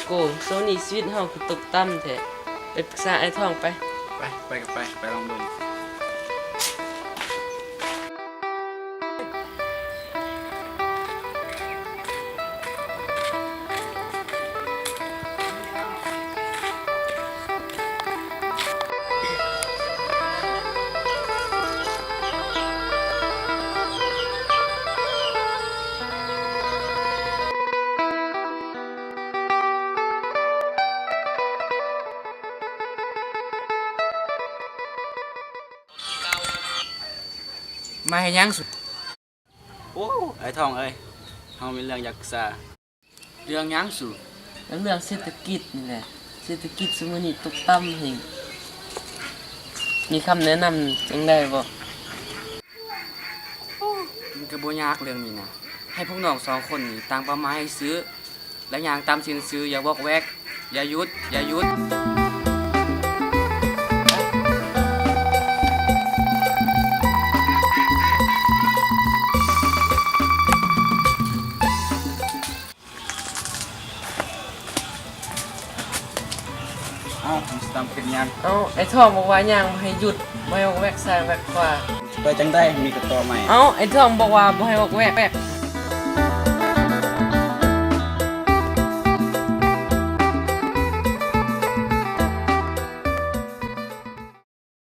โกงโซนี่ชีวิตเฮาคือตกต่ำแท้ไปปรึกษาไอ้ทองไป ไปลองดูมาให้ยังสุดโอ้ไอ้ทองเอ้ยเฮามีเรื่องอยากปรึกษาเรื่องยังสุด แล้วเรื่องเศรษฐกิจนี่แหละเศรษฐกิจซุมื้อนี้ตกต่ำแฮงมีคำแนะนำจังได้บ่ มันก็บ่ยากเรื่องนี้นะให้พวกน้องสองคนนี่ต่างประมาให้ซื้อ และอย่างตามสินซื้ออย่าวอกแวก อย่าหยุด เอ้าผมสิตามเป็นยัง เอ้าไอ้ทองบอกว่าย่างบ่ให้หยุดบ่ให้วอกแวกซ้ายแวกขวา ไปจังได้มีกระต่อใหม่ เอ้าไอ้ทองบอกว่าบ่ให้วอกแวก